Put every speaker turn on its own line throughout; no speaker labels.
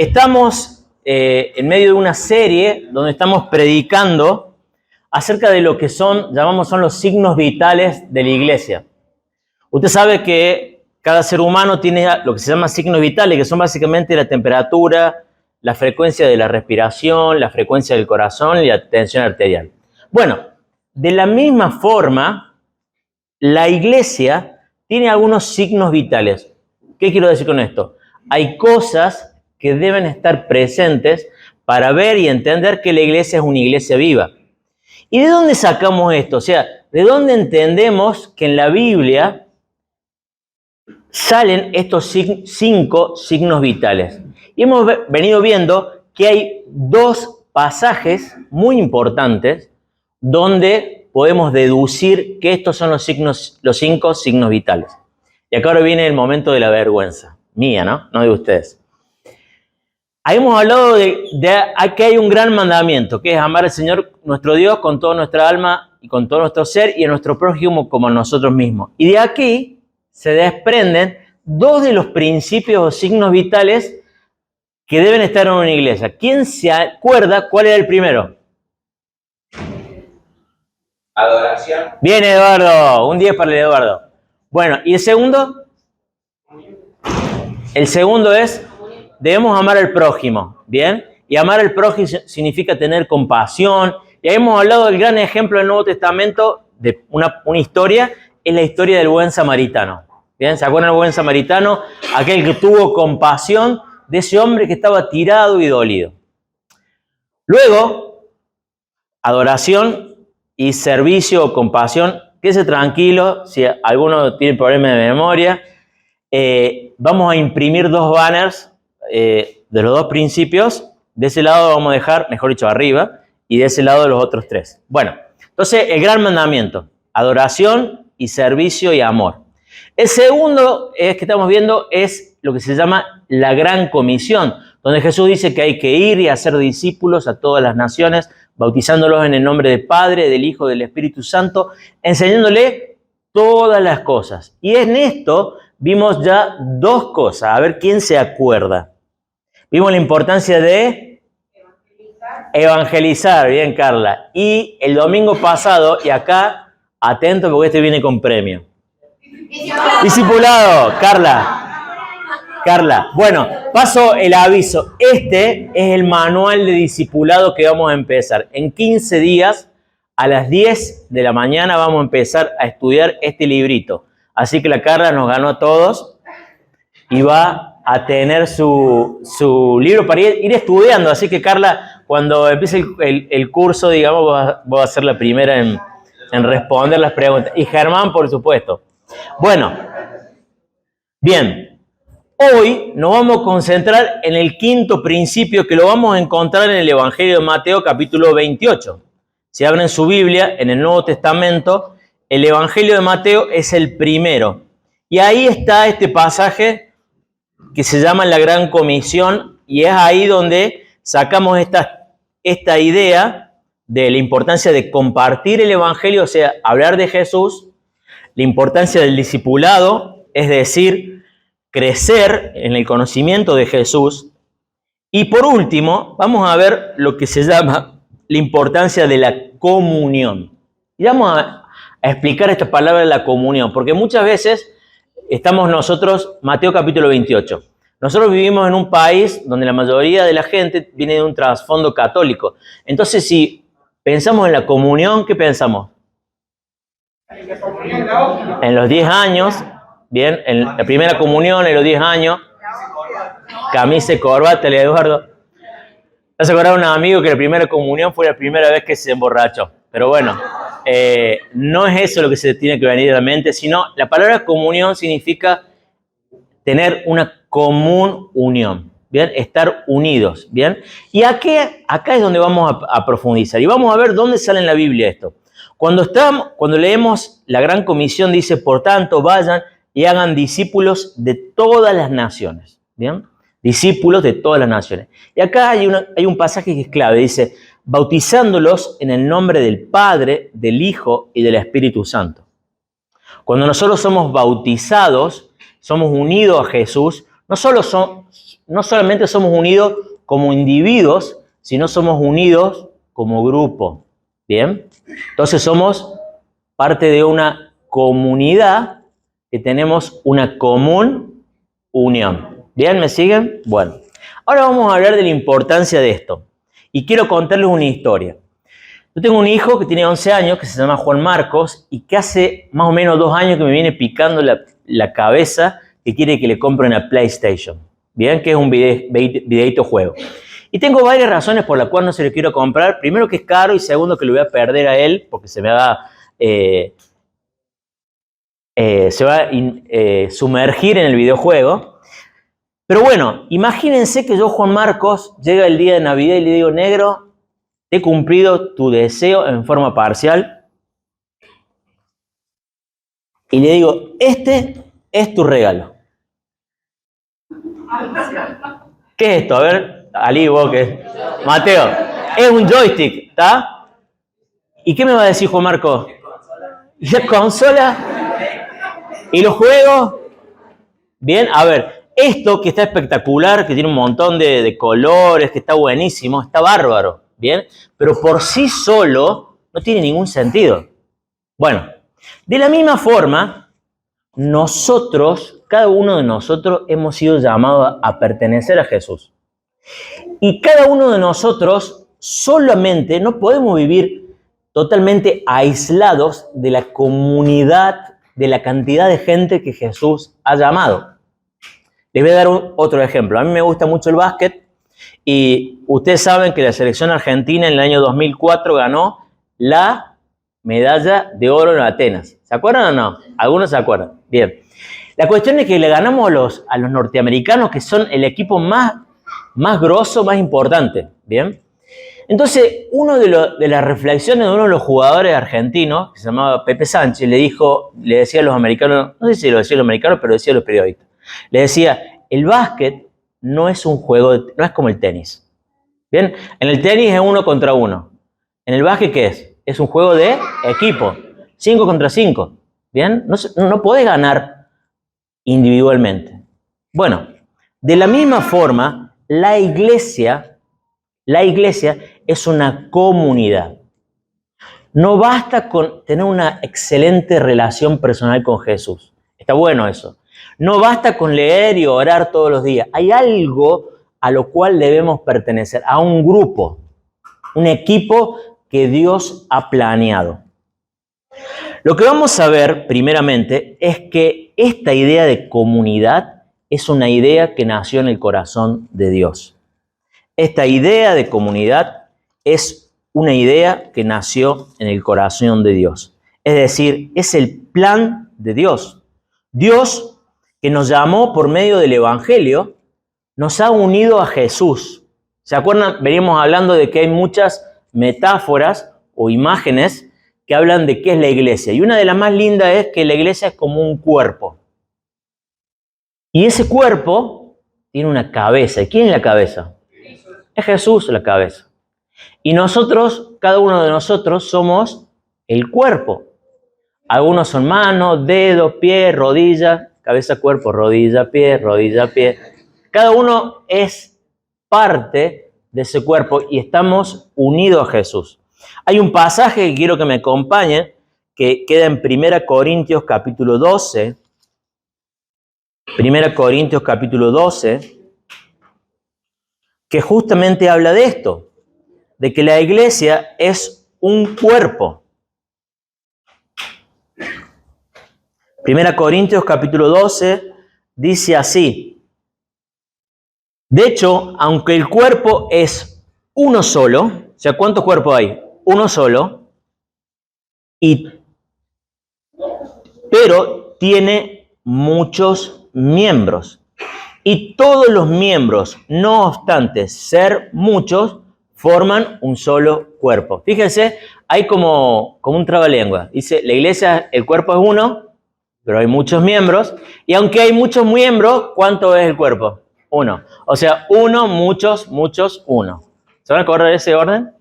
Estamos en medio de una serie donde estamos predicando acerca de lo que son los signos vitales de la iglesia. Usted sabe que cada ser humano tiene lo que se llama signos vitales, que son básicamente la temperatura, la frecuencia de la respiración, la frecuencia del corazón y la tensión arterial. Bueno, de la misma forma, la iglesia tiene algunos signos vitales. ¿Qué quiero decir con esto? Hay cosas que deben estar presentes para ver y entender que la iglesia es una iglesia viva. ¿Y de dónde sacamos esto? O sea, ¿de dónde entendemos que en la Biblia salen estos 5 signos vitales? Y hemos venido viendo que hay 2 pasajes muy importantes donde podemos deducir que estos son los 5 signos vitales. Y acá ahora viene el momento de la vergüenza. Mía, ¿no? No de ustedes. Ahí hemos hablado de que hay un gran mandamiento, que es amar al Señor nuestro Dios con toda nuestra alma y con todo nuestro ser y a nuestro prójimo como a nosotros mismos. Y de aquí se desprenden 2 de los principios o signos vitales que deben estar en una iglesia. ¿Quién se acuerda cuál era el primero?
Adoración.
Bien, Eduardo. Un 10 para el Eduardo. Bueno, ¿y el segundo? El segundo es, debemos amar al prójimo, ¿bien? Y amar al prójimo significa tener compasión. Y ahí hemos hablado del gran ejemplo del Nuevo Testamento, de una historia, es la historia del buen samaritano. ¿Bien? ¿Se acuerdan del buen samaritano? Aquel que tuvo compasión de ese hombre que estaba tirado y dolido. Luego, adoración y servicio o compasión. Quédese tranquilo, si alguno tiene problemas de memoria. Vamos a imprimir 2 banners de los 2 principios. De ese lado vamos a dejar, mejor dicho, arriba, y de ese lado los otros 3. Bueno, entonces el gran mandamiento, adoración y servicio y amor. El segundo que estamos viendo es lo que se llama la gran comisión, donde Jesús dice que hay que ir y hacer discípulos a todas las naciones, bautizándolos en el nombre del Padre, del Hijo, del Espíritu Santo, enseñándole todas las cosas. Y en esto vimos ya 2 cosas, a ver quién se acuerda. Vimos la importancia de evangelizar, bien Carla. Y el domingo pasado, y acá, atento porque este viene con premio. Discipulado, Carla. Bueno, paso el aviso. Este es el manual de discipulado que vamos a empezar. En 15 días, a las 10 de la mañana, vamos a empezar a estudiar este librito. Así que la Carla nos ganó a todos y va a tener su libro para ir estudiando. Así que Carla, cuando empiece el curso, digamos, va a ser la primera en responder las preguntas. Y Germán, por supuesto. Bueno, bien. Hoy nos vamos a concentrar en el 5º principio que lo vamos a encontrar en el Evangelio de Mateo, capítulo 28. Si abren su Biblia, en el Nuevo Testamento, el Evangelio de Mateo es el primero. Y ahí está este pasaje que se llama la Gran Comisión, y es ahí donde sacamos esta idea de la importancia de compartir el Evangelio, o sea, hablar de Jesús, la importancia del discipulado, es decir, crecer en el conocimiento de Jesús. Y por último, vamos a ver lo que se llama la importancia de la comunión. Y vamos a explicar esta palabra de la comunión, porque muchas veces estamos nosotros, Mateo capítulo 28. Nosotros vivimos en un país donde la mayoría de la gente viene de un trasfondo católico. Entonces, si pensamos en la comunión, ¿qué pensamos? En los 10 años, bien, en la primera comunión, en los 10 años, camisa y corbata, el Eduardo. ¿No se acuerdan un amigo que la primera comunión fue la primera vez que se emborrachó? Pero bueno, no es eso lo que se tiene que venir a la mente, sino la palabra comunión significa tener una común unión, ¿bien? Estar unidos, ¿bien? Y acá es donde vamos a profundizar y vamos a ver dónde sale en la Biblia esto. Cuando leemos la Gran Comisión dice, por tanto, vayan y hagan discípulos de todas las naciones, ¿bien? Discípulos de todas las naciones. Y acá hay un pasaje que es clave, dice, bautizándolos en el nombre del Padre, del Hijo y del Espíritu Santo. Cuando nosotros somos bautizados, somos unidos a Jesús, no solo no solamente somos unidos como individuos, sino somos unidos como grupo. ¿Bien? Entonces somos parte de una comunidad que tenemos una común unión. ¿Bien? ¿Me siguen? Bueno, ahora vamos a hablar de la importancia de esto. Y quiero contarles una historia. Yo tengo un hijo que tiene 11 años, que se llama Juan Marcos, y que hace más o menos 2 años que me viene picando la cabeza que quiere que le compre una PlayStation. Bien, que es un videíto juego. Y tengo varias razones por las cuales no se lo quiero comprar. Primero, que es caro, y segundo, que lo voy a perder a él porque se me va a sumergir en el videojuego. Pero bueno, imagínense que yo, Juan Marcos, llega el día de Navidad y le digo: negro, he cumplido tu deseo en forma parcial. Y le digo: este es tu regalo. ¿Qué es esto? A ver, Ali, vos que... Mateo, es un joystick, ¿está? ¿Y qué me va a decir Juan Marcos? ¿La consola? ¿Y los juegos? Bien, a ver, esto que está espectacular, que tiene un montón de colores, que está buenísimo, está bárbaro, ¿bien? Pero por sí solo no tiene ningún sentido. Bueno, de la misma forma, nosotros, cada uno de nosotros, hemos sido llamados a pertenecer a Jesús. Y cada uno de nosotros solamente no podemos vivir totalmente aislados de la comunidad, de la cantidad de gente que Jesús ha llamado. Les voy a dar otro ejemplo. A mí me gusta mucho el básquet y ustedes saben que la selección argentina en el año 2004 ganó la medalla de oro en Atenas. ¿Se acuerdan o no? Algunos se acuerdan. Bien. La cuestión es que le ganamos a los norteamericanos, que son el equipo más grosso, más importante. Bien. Entonces, una de las reflexiones de uno de los jugadores argentinos, que se llamaba Pepe Sánchez, le decía a los americanos, no sé si lo decía a los americanos, pero decía a los periodistas, le decía: el básquet no es un juego, no es como el tenis. Bien, en el tenis es 1 contra 1. En el básquet, ¿qué es? Es un juego de equipo, 5 contra 5. Bien, no podés ganar individualmente. Bueno, de la misma forma, la iglesia es una comunidad. No basta con tener una excelente relación personal con Jesús. Está bueno eso. No basta con leer y orar todos los días. Hay algo a lo cual debemos pertenecer, a un grupo, un equipo que Dios ha planeado. Lo que vamos a ver primeramente es que esta idea de comunidad es una idea que nació en el corazón de Dios. Esta idea de comunidad es una idea que nació en el corazón de Dios. Es decir, es el plan de Dios. Dios, que nos llamó por medio del Evangelio, nos ha unido a Jesús. ¿Se acuerdan? Veníamos hablando de que hay muchas metáforas o imágenes que hablan de qué es la iglesia. Y una de las más lindas es que la iglesia es como un cuerpo. Y ese cuerpo tiene una cabeza. ¿Y quién es la cabeza? Es Jesús la cabeza. Y nosotros, cada uno de nosotros, somos el cuerpo. Algunos son manos, dedos, pies, rodillas, cabeza, cuerpo, rodilla, pie, rodilla, pie. Cada uno es parte de ese cuerpo y estamos unidos a Jesús. Hay un pasaje que quiero que me acompañen, que queda en 1 Corintios capítulo 12. 1 Corintios capítulo 12, que justamente habla de esto, de que la iglesia es un cuerpo. 1 Corintios capítulo 12 dice así: de hecho, aunque el cuerpo es uno solo, o sea, ¿cuántos cuerpos hay? Uno solo, pero tiene muchos miembros. Y todos los miembros, no obstante ser muchos, forman un solo cuerpo. Fíjense, hay como un trabalengua. Dice, la iglesia, el cuerpo es uno, pero hay muchos miembros. Y aunque hay muchos miembros, ¿cuánto es el cuerpo? Uno. O sea, uno, muchos, muchos, uno. ¿Se van a acordar de ese orden?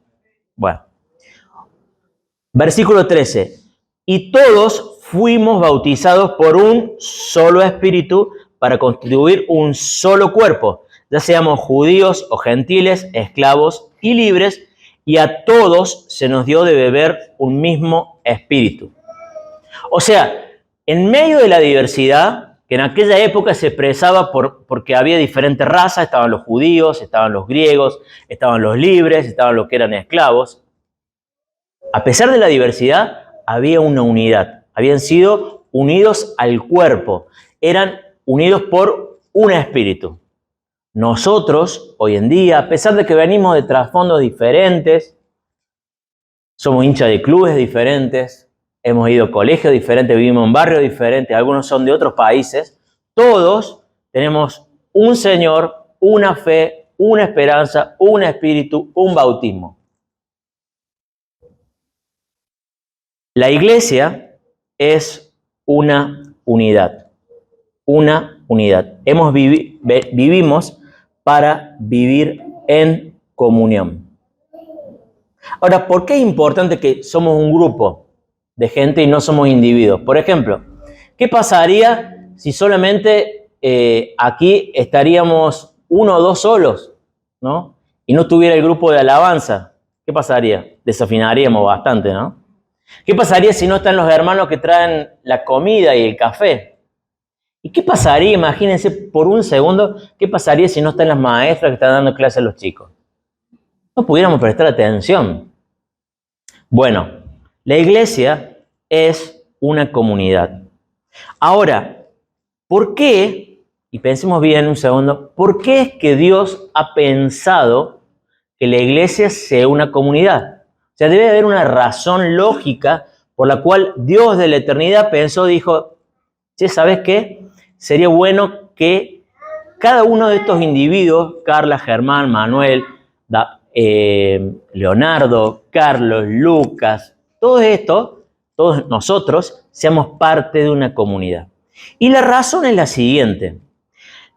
Bueno. Versículo 13. Y todos fuimos bautizados por un solo espíritu para constituir un solo cuerpo, ya seamos judíos o gentiles, esclavos y libres, y a todos se nos dio de beber un mismo espíritu. O sea, en medio de la diversidad, que en aquella época se expresaba porque había diferentes razas, estaban los judíos, estaban los griegos, estaban los libres, estaban los que eran esclavos. A pesar de la diversidad, había una unidad. Habían sido unidos al cuerpo. Eran unidos por un espíritu. Nosotros, hoy en día, a pesar de que venimos de trasfondos diferentes, somos hinchas de clubes diferentes, hemos ido a colegios diferentes, vivimos en barrios diferentes, algunos son de otros países, todos tenemos un Señor, una fe, una esperanza, un espíritu, un bautismo. La iglesia es una unidad, una unidad. Vivimos para vivir en comunión. Ahora, ¿por qué es importante que somos un grupo de gente y no somos individuos? Por ejemplo, ¿qué pasaría si solamente aquí estaríamos uno o dos solos, ¿no? Y no tuviera el grupo de alabanza? ¿Qué pasaría? Desafinaríamos bastante, ¿no? ¿Qué pasaría si no están los hermanos que traen la comida y el café? ¿Y qué pasaría, imagínense por un segundo, qué pasaría si no están las maestras que están dando clases a los chicos? No pudiéramos prestar atención. Bueno, la iglesia es una comunidad. Ahora, ¿por qué? Y pensemos bien un segundo, ¿por qué es que Dios ha pensado que la iglesia sea una comunidad? O sea, debe haber una razón lógica por la cual Dios de la eternidad pensó, dijo, che, ¿sabes qué? Sería bueno que cada uno de estos individuos, Carla, Germán, Manuel, Leonardo, Carlos, Lucas, todos nosotros, seamos parte de una comunidad. Y la razón es la siguiente.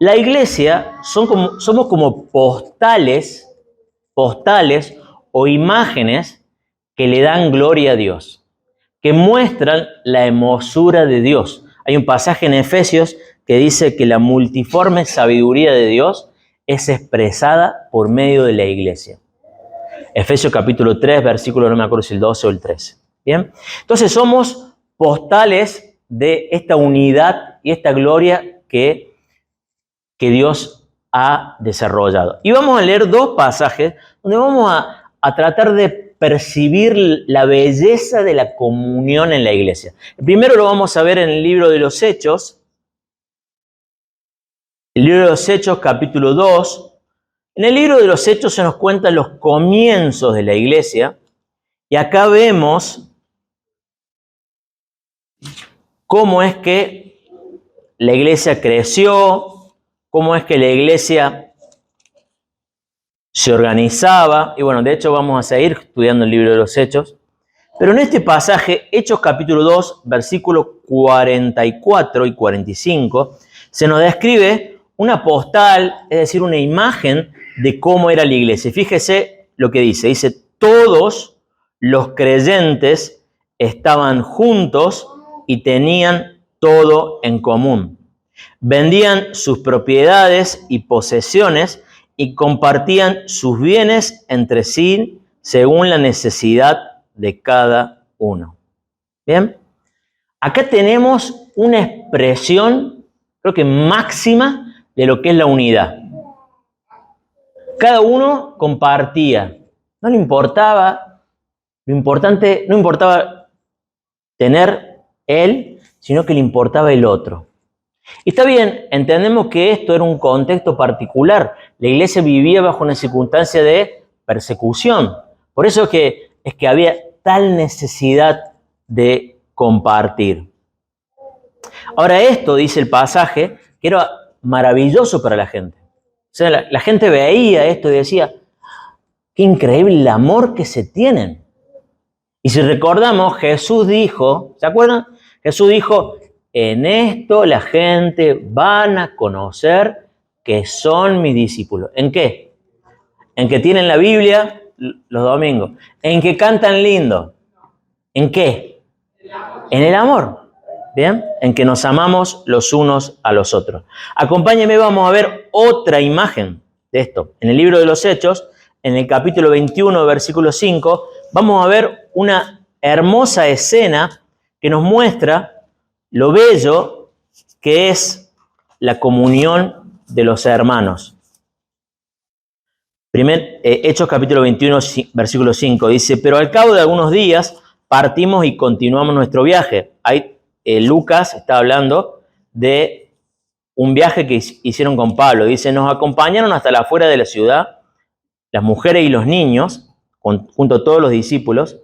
La iglesia somos como postales o imágenes que le dan gloria a Dios, que muestran la hermosura de Dios. Hay un pasaje en Efesios que dice que la multiforme sabiduría de Dios es expresada por medio de la iglesia. Efesios capítulo 3, versículo, no me acuerdo si el 12 o el 13. ¿Bien? Entonces somos postales de esta unidad y esta gloria que Dios ha desarrollado. Y vamos a leer dos pasajes donde vamos a tratar de percibir la belleza de la comunión en la iglesia. El primero lo vamos a ver en el libro de los Hechos. El libro de los Hechos, capítulo 2. En el libro de los Hechos se nos cuentan los comienzos de la iglesia. Y acá vemos cómo es que la iglesia creció, cómo es que la iglesia se organizaba. Y bueno, de hecho vamos a seguir estudiando el libro de los Hechos. Pero en este pasaje, Hechos capítulo 2, versículos 44 y 45, se nos describe una postal, es decir, una imagen de cómo era la iglesia. Fíjese lo que dice. Dice, todos los creyentes estaban juntos y tenían todo en común. Vendían sus propiedades y posesiones y compartían sus bienes entre sí según la necesidad de cada uno. ¿Bien? Acá tenemos una expresión, creo que máxima, de lo que es la unidad. Cada uno compartía. No le importaba, no importaba tener él, sino que le importaba el otro. Y está bien, entendemos que esto era un contexto particular. La iglesia vivía bajo una circunstancia de persecución. Por eso es que había tal necesidad de compartir. Ahora esto, dice el pasaje, que era maravilloso para la gente. O sea, la gente veía esto y decía, qué increíble el amor que se tienen. Y si recordamos, Jesús dijo, ¿se acuerdan? Jesús dijo, en esto la gente van a conocer que son mis discípulos. ¿En qué? En que tienen la Biblia los domingos. En que cantan lindo. ¿En qué? En el amor. ¿Bien? En que nos amamos los unos a los otros. Acompáñenme, vamos a ver otra imagen esto. En el libro de los Hechos, en el capítulo 21, versículo 5, vamos a ver una hermosa escena que nos muestra lo bello que es la comunión de los hermanos. Hechos capítulo 21, versículo 5, dice, pero al cabo de algunos días partimos y continuamos nuestro viaje. Ahí Lucas está hablando de un viaje que hicieron con Pablo. Dice, nos acompañaron hasta la afuera de la ciudad, las mujeres y los niños, junto a todos los discípulos,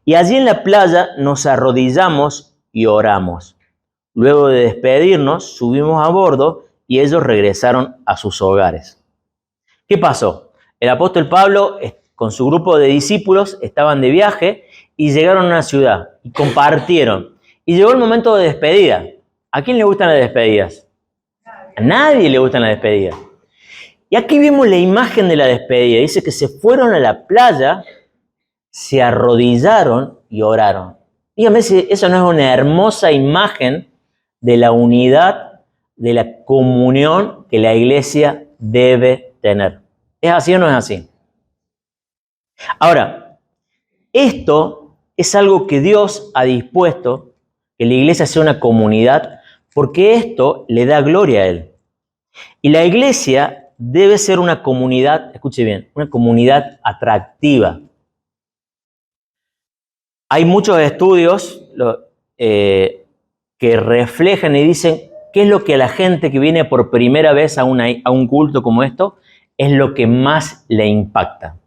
y allí en la playa nos arrodillamos y oramos. Luego de despedirnos, subimos a bordo y ellos regresaron a sus hogares. ¿Qué pasó? El apóstol Pablo con su grupo de discípulos estaban de viaje y llegaron a una ciudad y compartieron. Y llegó el momento de despedida. ¿A quién le gustan las despedidas? A nadie le gustan las despedidas. Y aquí vimos la imagen de la despedida. Dice que se fueron a la playa, se arrodillaron y oraron. Dígame si eso no es una hermosa imagen de la unidad, de la comunión que la iglesia debe tener. ¿Es así o no es así? Ahora, esto es algo que Dios ha dispuesto, que la iglesia sea una comunidad, porque esto le da gloria a Él. Y la iglesia debe ser una comunidad, escuche bien, una comunidad atractiva. Hay muchos estudios que reflejan y dicen qué es lo que a la gente que viene por primera vez a un culto como esto, es lo que más le impacta.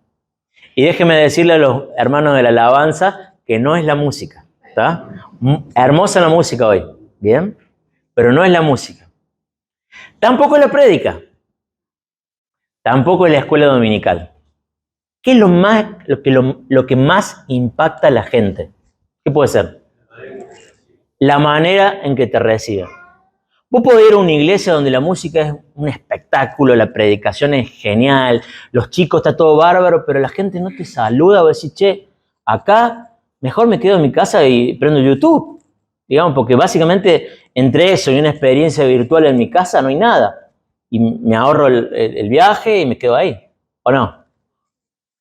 Y déjeme decirle a los hermanos de la alabanza que no es la música, ¿está? Hermosa la música hoy, ¿bien? Pero no es la música. Tampoco es la prédica. Tampoco es la escuela dominical. ¿Qué es lo que más impacta a la gente? ¿Qué puede ser? La manera en que te reciben. Vos podés ir a una iglesia donde la música es un espectáculo, la predicación es genial, los chicos está todo bárbaro, pero la gente no te saluda o decís, che, acá mejor me quedo en mi casa y prendo YouTube. Digamos, porque básicamente entre eso y una experiencia virtual en mi casa no hay nada. Y me ahorro el viaje y me quedo ahí. ¿O no?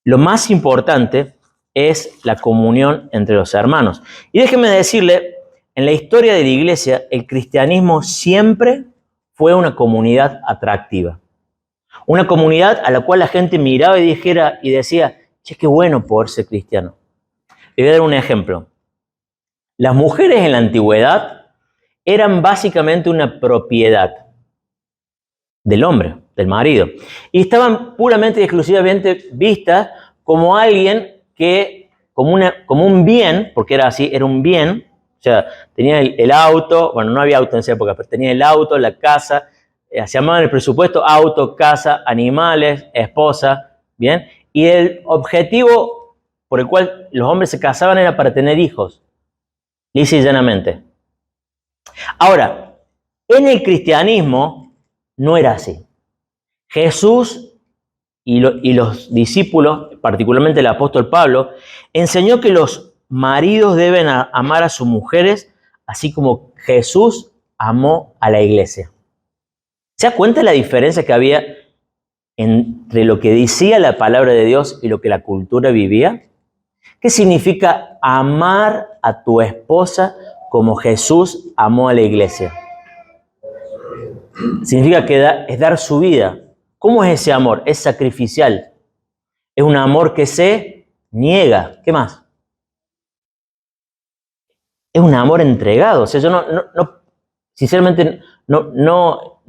Lo más importante es la comunión entre los hermanos. Y déjenme decirle, en la historia de la iglesia, el cristianismo siempre fue una comunidad atractiva. Una comunidad a la cual la gente miraba y decía, che, qué bueno poder ser cristiano. Le voy a dar un ejemplo. Las mujeres en la antigüedad eran básicamente una propiedad del hombre, del marido. Y estaban puramente y exclusivamente vistas como alguien que, como un bien, porque era así, era un bien. O sea, tenía el auto, bueno, no había auto en esa época, pero tenía el auto, la casa, se llamaban el presupuesto auto, casa, animales, esposa, ¿bien? Y el objetivo por el cual los hombres se casaban era para tener hijos, lisa y llanamente. Ahora, en el cristianismo no era así. Jesús y los discípulos, particularmente el apóstol Pablo, enseñó que los maridos deben amar a sus mujeres, así como Jesús amó a la iglesia. ¿Se da cuenta la diferencia que había entre lo que decía la palabra de Dios y lo que la cultura vivía? ¿Qué significa amar a tu esposa como Jesús amó a la iglesia? Significa que es dar su vida. ¿Cómo es ese amor? Es sacrificial. Es un amor que se niega. ¿Qué más? Es un amor entregado. O sea, yo sinceramente, no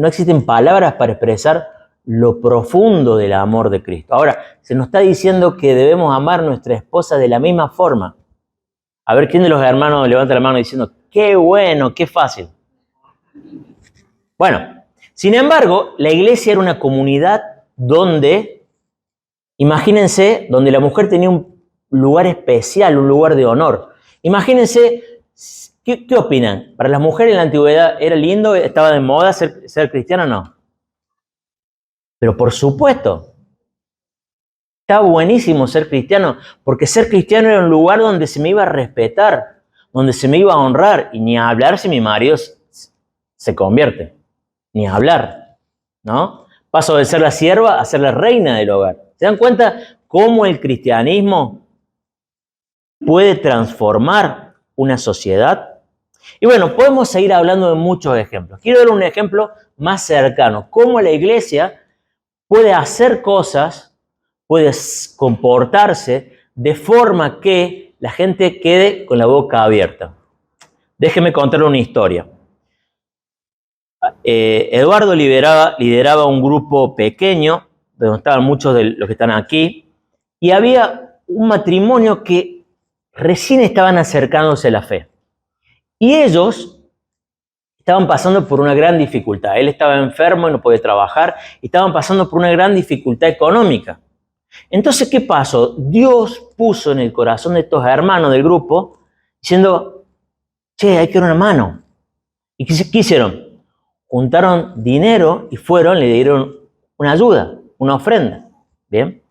existen palabras para expresar lo profundo del amor de Cristo. Ahora, se nos está diciendo que debemos amar a nuestra esposa de la misma forma. A ver, ¿quién de los hermanos levanta la mano diciendo, qué bueno, qué fácil? Bueno, sin embargo, la iglesia era una comunidad donde, imagínense, donde la mujer tenía un lugar especial, un lugar de honor. Imagínense, ¿qué opinan? ¿Para las mujeres en la antigüedad era lindo, estaba de moda ser cristiano o no? Pero por supuesto, estaba buenísimo ser cristiano, porque ser cristiano era un lugar donde se me iba a respetar, donde se me iba a honrar, y ni a hablar si mi marido se convierte, ni a hablar, ¿no? Paso de ser la sierva a ser la reina del hogar. ¿Se dan cuenta cómo el cristianismo puede transformar una sociedad? Y bueno, podemos seguir hablando de muchos ejemplos. Quiero dar un ejemplo más cercano. Cómo la iglesia puede hacer cosas, puede comportarse de forma que la gente quede con la boca abierta. Déjeme contarle una historia. Eduardo lideraba un grupo pequeño, donde estaban muchos de los que están aquí, y había un matrimonio que recién estaban acercándose a la fe. Y ellos estaban pasando por una gran dificultad. Él estaba enfermo y no podía trabajar, y estaban pasando por una gran dificultad económica. Entonces, ¿qué pasó? Dios puso en el corazón de estos hermanos del grupo, diciendo, che, hay que dar una mano. ¿Y qué hicieron? Juntaron dinero y le dieron una ayuda, una ofrenda. ¿Bien?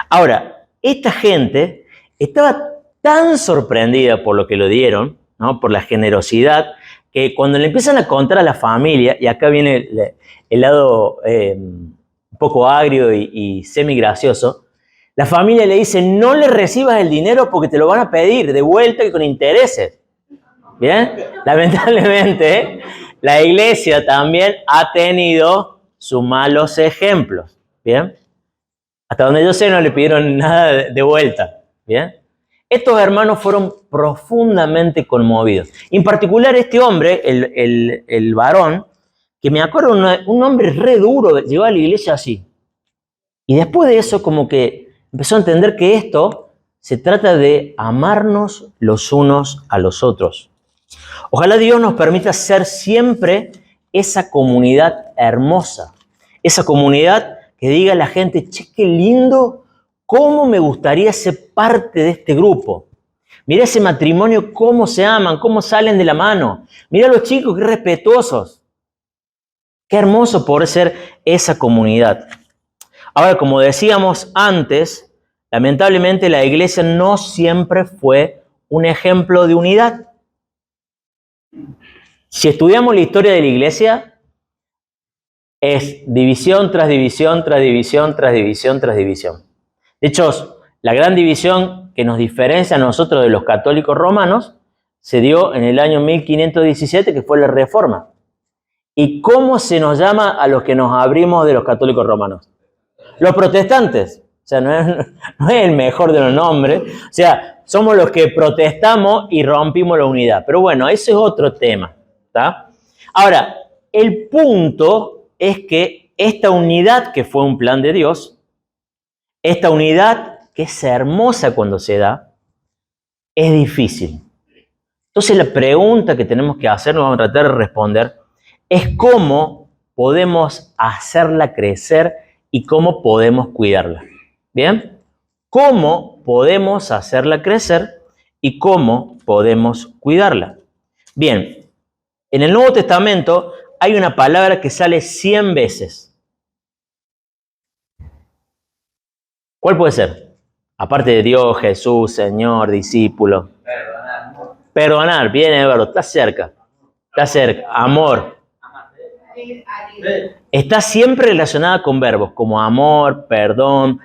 Ahora, esta gente estaba tan sorprendida por lo que lo dieron, ¿no? Por la generosidad, que cuando le empiezan a contar a la familia, y acá viene el lado un poco agrio y semi-gracioso, la familia le dice, no le recibas el dinero porque te lo van a pedir de vuelta y con intereses. ¿Bien? Lamentablemente, la iglesia también ha tenido sus malos ejemplos. ¿Bien? Hasta donde yo sé no le pidieron nada de vuelta. ¿Bien? Estos hermanos fueron profundamente conmovidos. En particular este hombre, el varón, que me acuerdo, un hombre re duro, llegó a la iglesia así. Y después de eso como que empezó a entender que esto se trata de amarnos los unos a los otros. Ojalá Dios nos permita ser siempre esa comunidad hermosa, esa comunidad que diga a la gente, che, qué lindo, cómo me gustaría ser parte de este grupo. Mira ese matrimonio, cómo se aman, cómo salen de la mano. Mira a los chicos, qué respetuosos. Qué hermoso poder ser esa comunidad. Ahora, como decíamos antes, lamentablemente la iglesia no siempre fue un ejemplo de unidad. Si estudiamos la historia de la iglesia, es división tras división, tras división, tras división, tras división. De hecho, la gran división que nos diferencia a nosotros de los católicos romanos se dio en el año 1517, que fue la Reforma. ¿Y cómo se nos llama a los que nos abrimos de los católicos romanos? Los protestantes. O sea, no es el mejor de los nombres. O sea, somos los que protestamos y rompimos la unidad. Pero bueno, ese es otro tema. ¿Tá? Ahora, el punto es que esta unidad que fue un plan de Dios, esta unidad que es hermosa cuando se da, es difícil. Entonces la pregunta que tenemos que hacer, nos vamos a tratar de responder, es cómo podemos hacerla crecer y cómo podemos cuidarla. ¿Bien? ¿Cómo podemos hacerla crecer y cómo podemos cuidarla? Bien, en el Nuevo Testamento hay una palabra que sale 100 veces. ¿Cuál puede ser? Aparte de Dios, Jesús, Señor, discípulo.
Perdonar.
Perdonar, bien, Eduardo, está cerca. Está cerca. Amor. Está siempre relacionada con verbos como amor, perdón,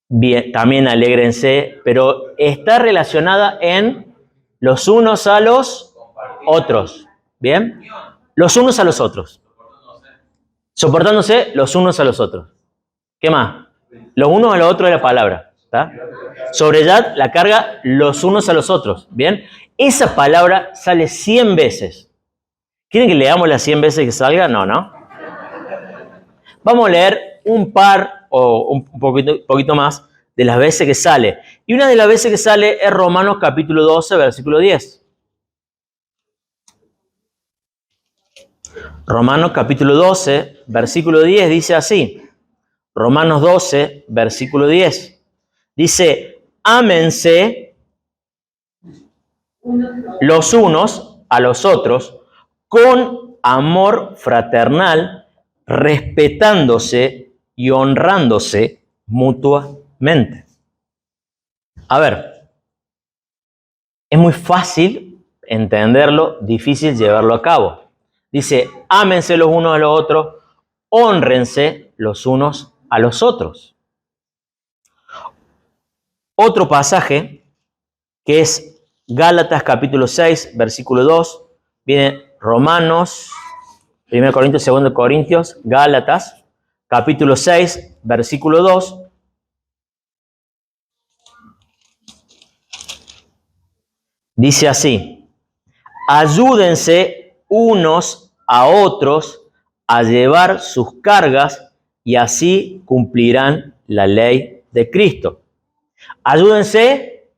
bien, también alégrense, pero está relacionada en los unos a los otros. ¿Bien? Los unos a los otros. Soportándose los unos a los otros. ¿Qué más? Los unos a los otros de la palabra. ¿Está? Sobrellat la carga los unos a los otros. ¿Bien? Esa palabra sale 100 veces. ¿Quieren que leamos las 100 veces que salga? No, ¿no? Vamos a leer un par o un poquito más de las veces que sale. Y una de las veces que sale es Romanos capítulo 12, versículo 10. Romanos capítulo 12, versículo 10 dice así. Romanos 12, versículo 10. Dice, ámense los unos a los otros con amor fraternal, respetándose y honrándose mutuamente. A ver, es muy fácil entenderlo, difícil llevarlo a cabo. Dice, ámense los unos a los otros, Hónrense los unos a los otros. Otro pasaje que es Gálatas capítulo 6, versículo 2, viene Romanos, 1 Corintios, 2 Corintios, Gálatas, capítulo 6, versículo 2. Dice así: ayúdense unos a otros a llevar sus cargas y así cumplirán la ley de Cristo. Ayúdense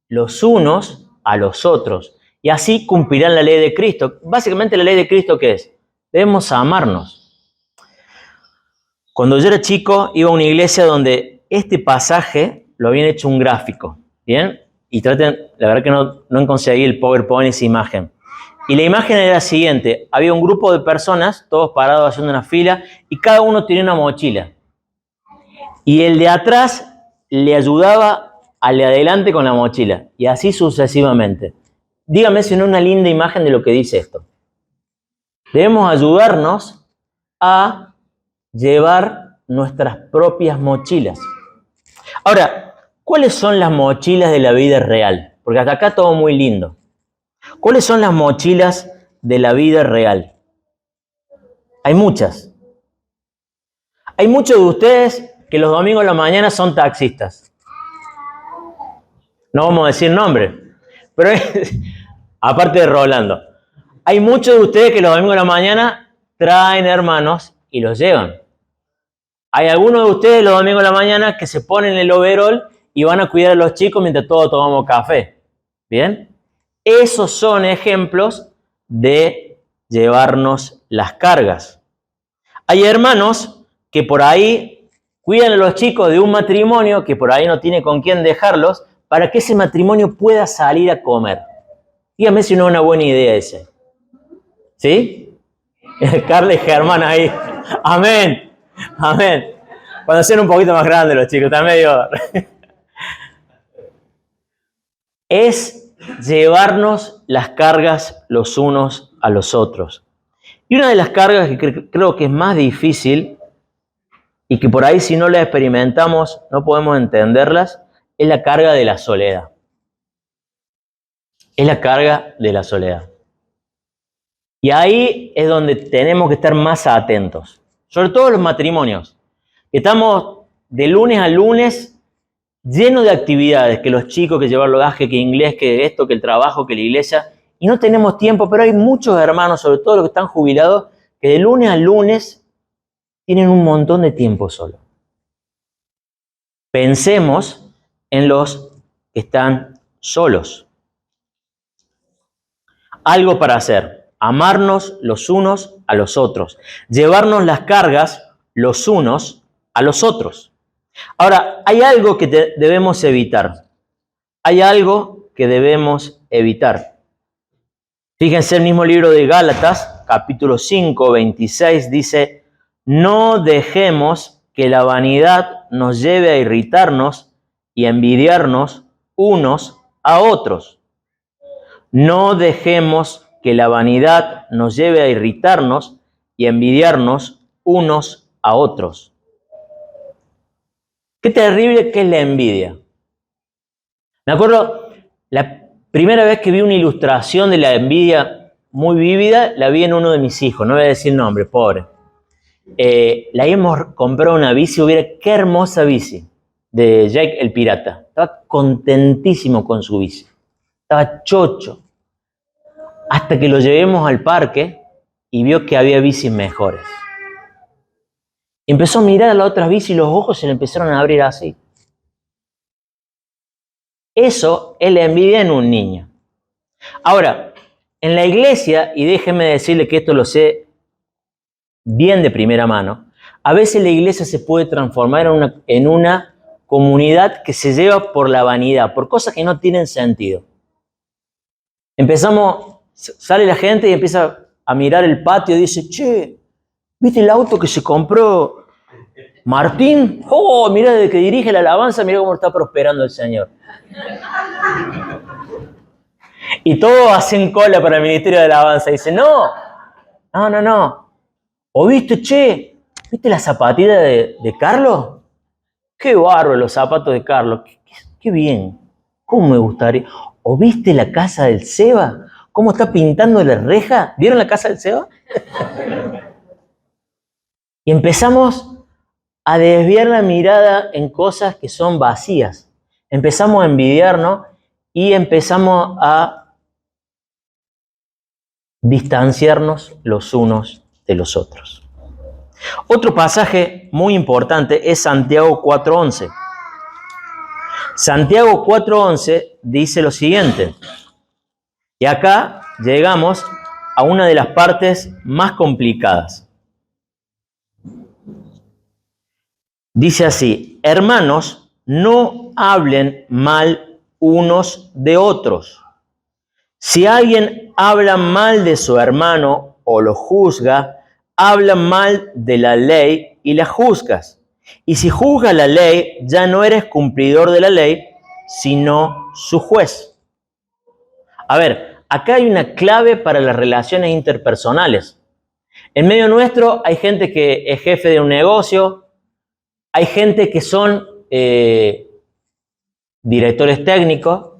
los unos a los otros y así cumplirán la ley de Cristo. Básicamente, la ley de Cristo, ¿qué es? Debemos amarnos. Cuando yo era chico, iba a una iglesia donde este pasaje lo habían hecho un gráfico, ¿bien? Y traten, la verdad que no conseguí el PowerPoint, esa imagen. Y la imagen era la siguiente: había un grupo de personas, todos parados haciendo una fila, y cada uno tenía una mochila. Y el de atrás le ayudaba al de adelante con la mochila, y así sucesivamente. Dígame si no es una linda imagen de lo que dice esto. Debemos ayudarnos a llevar nuestras propias mochilas. Ahora, ¿cuáles son las mochilas de la vida real? Porque hasta acá todo muy lindo. ¿Cuáles son las mochilas de la vida real? Hay muchas. Hay muchos de ustedes que los domingos a la mañana son taxistas. No vamos a decir nombre, pero aparte de Rolando, hay muchos de ustedes que los domingos a la mañana traen hermanos y los llevan. Hay algunos de ustedes los domingos a la mañana que se ponen el overol y van a cuidar a los chicos mientras todos tomamos café. ¿Bien? Esos son ejemplos de llevarnos las cargas. Hay hermanos que por ahí cuidan a los chicos de un matrimonio que por ahí no tiene con quién dejarlos para que ese matrimonio pueda salir a comer. Dígame si no es una buena idea ese. ¿Sí? Carla y Germán ahí. Amén. Amén. Cuando sean un poquito más grandes los chicos, están medio... Es llevarnos las cargas los unos a los otros. Y una de las cargas que creo que es más difícil y que por ahí si no la experimentamos no podemos entenderlas, es la carga de la soledad. Es la carga de la soledad. Y ahí es donde tenemos que estar más atentos. Sobre todo los matrimonios. Estamos de lunes a lunes llenos de actividades, que los chicos, que llevar logaje, que inglés, que esto, que el trabajo, que la iglesia, y no tenemos tiempo, pero hay muchos hermanos, sobre todo los que están jubilados, que de lunes a lunes tienen un montón de tiempo solo. Pensemos en los que están solos. Algo para hacer: amarnos los unos a los otros, llevarnos las cargas los unos a los otros. Ahora, hay algo que debemos evitar. Hay algo que debemos evitar. Fíjense, el mismo libro de Gálatas, capítulo 5, 26, dice: no dejemos que la vanidad nos lleve a irritarnos y a envidiarnos unos a otros. No dejemos que la vanidad nos lleve a irritarnos y a envidiarnos unos a otros. Qué terrible que es la envidia. Me acuerdo, la primera vez que vi una ilustración de la envidia muy vívida, la vi en uno de mis hijos, no voy a decir el nombre, pobre. Le habíamos comprado una bici, qué hermosa bici, de Jake el Pirata. Estaba contentísimo con su bici, estaba chocho. Hasta que lo llevemos al parque y vio que había bicis mejores. Empezó a mirar a la otra bici y los ojos se le empezaron a abrir así. Eso es la envidia en un niño. Ahora, en la iglesia, y déjenme decirle que esto lo sé bien de primera mano, a veces la iglesia se puede transformar en una comunidad que se lleva por la vanidad, por cosas que no tienen sentido. Sale la gente y empieza a mirar el patio y dice: che, ¿viste el auto que se compró Martín? Oh, mira, desde que dirige la alabanza, mira cómo está prosperando el Señor. Y todos hacen cola para el ministerio de alabanza. Dicen: no. O viste, che, ¿Viste la zapatilla de Carlos? Qué bárbaro los zapatos de Carlos. Qué bien. ¿Cómo me gustaría? ¿O viste la casa del Seba? ¿Cómo está pintando la reja? ¿Vieron la casa del Seba? Y empezamos a desviar la mirada en cosas que son vacías. Empezamos a envidiarnos y empezamos a distanciarnos los unos de los otros. Otro pasaje muy importante es Santiago 4:11. Santiago 4:11 dice lo siguiente, y acá llegamos a una de las partes más complicadas. Dice así: hermanos, no hablen mal unos de otros. Si alguien habla mal de su hermano o lo juzga, habla mal de la ley y la juzgas. Y si juzgas la ley, ya no eres cumplidor de la ley, sino su juez. A ver, acá hay una clave para las relaciones interpersonales. En medio nuestro hay gente que es jefe de un negocio, hay gente que son directores técnicos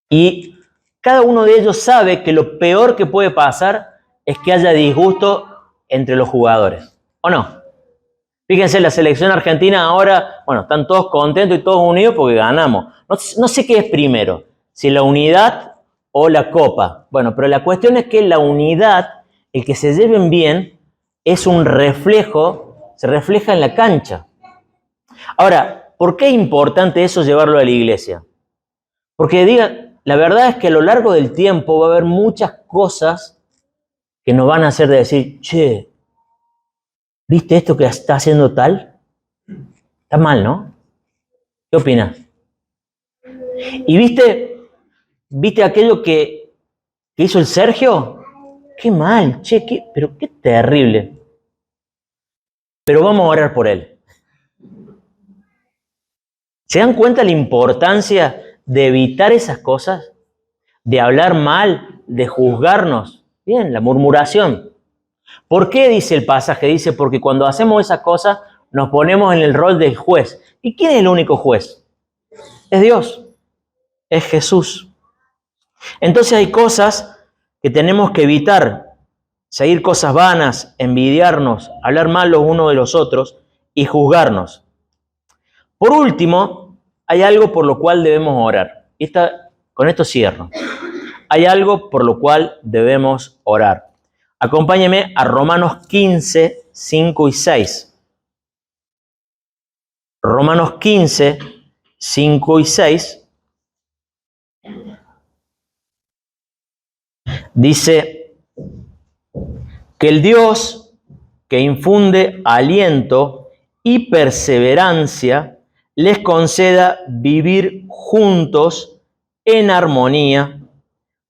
y cada uno de ellos sabe que lo peor que puede pasar es que haya disgusto entre los jugadores, ¿o no? Fíjense, la selección argentina ahora, bueno, están todos contentos y todos unidos porque ganamos. No sé qué es primero, si la unidad o la copa. Bueno, pero la cuestión es que la unidad, el que se lleven bien, es un reflejo, se refleja en la cancha. Ahora, ¿por qué es importante eso llevarlo a la iglesia? Porque la verdad es que a lo largo del tiempo va a haber muchas cosas que nos van a hacer de decir, che, ¿viste esto que está haciendo tal? Está mal, ¿no? ¿Qué opinas? ¿Y viste aquello que hizo el Sergio? Qué mal, che, pero qué terrible. Pero vamos a orar por él. ¿Se dan cuenta la importancia de evitar esas cosas? De hablar mal, de juzgarnos. Bien, la murmuración. ¿Por qué dice el pasaje? Dice, porque cuando hacemos esas cosas nos ponemos en el rol del juez. ¿Y quién es el único juez? Es Dios, es Jesús. Entonces hay cosas que tenemos que evitar. Seguir cosas vanas, envidiarnos, hablar mal los unos de los otros y juzgarnos. Por último, hay algo por lo cual debemos orar. Con esto cierro. Hay algo por lo cual debemos orar. Acompáñeme a Romanos 15, 5 y 6. Romanos 15, 5 y 6. Dice que el Dios que infunde aliento y perseverancia les conceda vivir juntos en armonía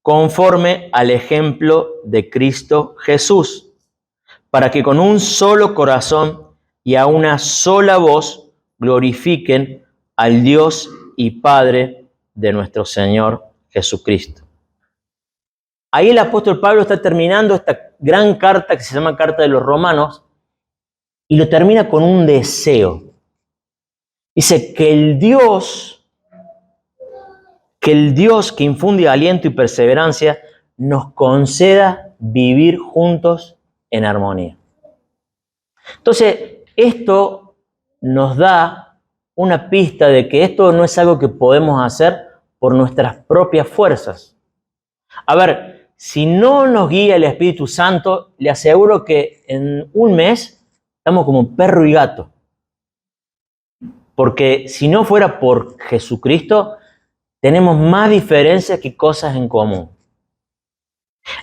conforme al ejemplo de Cristo Jesús, para que con un solo corazón y a una sola voz glorifiquen al Dios y Padre de nuestro Señor Jesucristo. Ahí el apóstol Pablo está terminando esta gran carta que se llama Carta de los Romanos y lo termina con un deseo. Dice que el Dios que infunde aliento y perseverancia nos conceda vivir juntos en armonía. Entonces, esto nos da una pista de que esto no es algo que podemos hacer por nuestras propias fuerzas. A ver, si no nos guía el Espíritu Santo, le aseguro que en un mes estamos como perro y gato. Porque si no fuera por Jesucristo, tenemos más diferencias que cosas en común.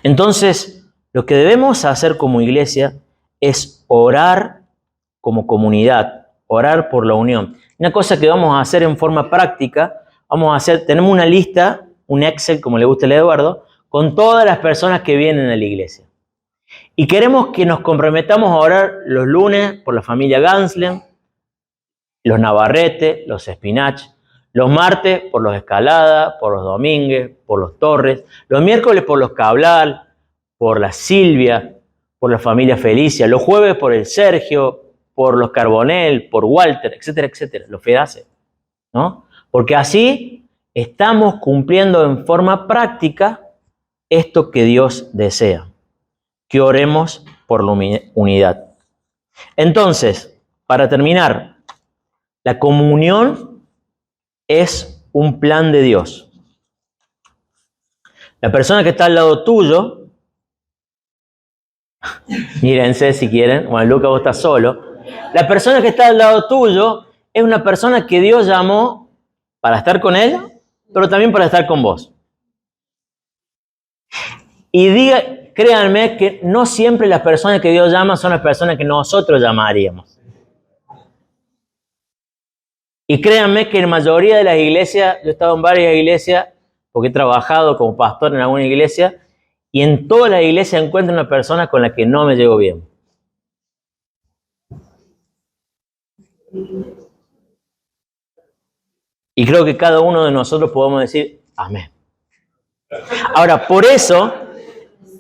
Entonces, lo que debemos hacer como iglesia es orar como comunidad, orar por la unión. Una cosa que vamos a hacer en forma práctica, tenemos una lista, un Excel, como le gusta a Eduardo, con todas las personas que vienen a la iglesia. Y queremos que nos comprometamos a orar los lunes por la familia Ganslen, los Navarrete, los Spinach, los martes por los Escalada, por los Domínguez, por los Torres, los miércoles por los Cabral, por la Silvia, por la familia Felicia, los jueves por el Sergio, por los Carbonell, por Walter, etcétera, etcétera, los Fedace, ¿no? Porque así estamos cumpliendo en forma práctica esto que Dios desea, que oremos por la unidad. Entonces, para terminar, la comunión es un plan de Dios. La persona que está al lado tuyo, mírense si quieren, bueno, Lucas, vos estás solo. La persona que está al lado tuyo es una persona que Dios llamó para estar con ella, pero también para estar con vos. Y créanme que no siempre las personas que Dios llama son las personas que nosotros llamaríamos. Y créanme que en la mayoría de las iglesias, yo he estado en varias iglesias, porque he trabajado como pastor en alguna iglesia, y en todas las iglesias encuentro una persona con la que no me llevo bien. Y creo que cada uno de nosotros podemos decir amén. Ahora, por eso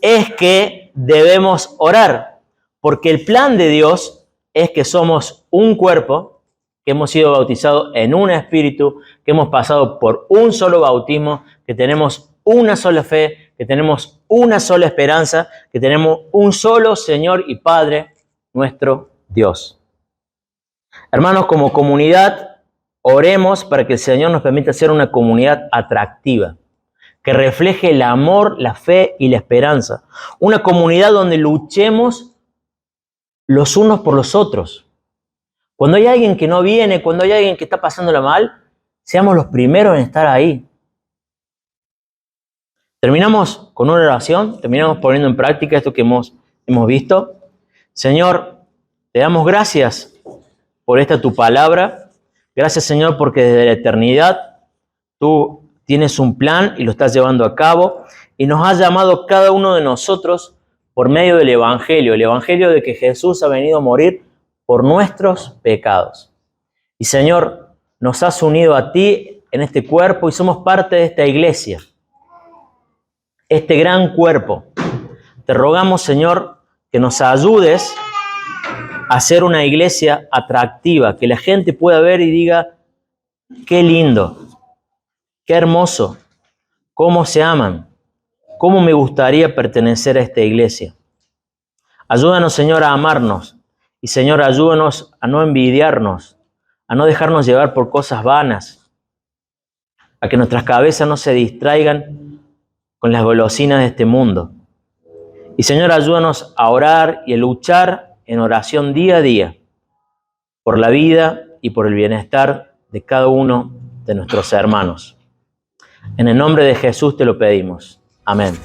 es que debemos orar, porque el plan de Dios es que somos un cuerpo, que hemos sido bautizados en un espíritu, que hemos pasado por un solo bautismo, que tenemos una sola fe, que tenemos una sola esperanza, que tenemos un solo Señor y Padre, nuestro Dios. Hermanos, como comunidad, oremos para que el Señor nos permita ser una comunidad atractiva, que refleje el amor, la fe y la esperanza. Una comunidad donde luchemos los unos por los otros. Cuando hay alguien que no viene, cuando hay alguien que está pasándola mal, seamos los primeros en estar ahí. Terminamos con una oración, terminamos poniendo en práctica esto que hemos visto. Señor, te damos gracias por esta tu palabra. Gracias, Señor, porque desde la eternidad tú tienes un plan y lo estás llevando a cabo y nos has llamado cada uno de nosotros por medio del Evangelio, el Evangelio de que Jesús ha venido a morir por nuestros pecados. Y Señor, nos has unido a ti en este cuerpo y somos parte de esta iglesia, este gran cuerpo. Te rogamos, Señor, que nos ayudes a hacer una iglesia atractiva, que la gente pueda ver y diga, qué lindo, qué hermoso, cómo se aman, cómo me gustaría pertenecer a esta iglesia. Ayúdanos, Señor, a amarnos y, Señor, ayúdanos a no envidiarnos, a no dejarnos llevar por cosas vanas, a que nuestras cabezas no se distraigan con las golosinas de este mundo. Y, Señor, ayúdanos a orar y a luchar en oración día a día por la vida y por el bienestar de cada uno de nuestros hermanos. En el nombre de Jesús te lo pedimos. Amén.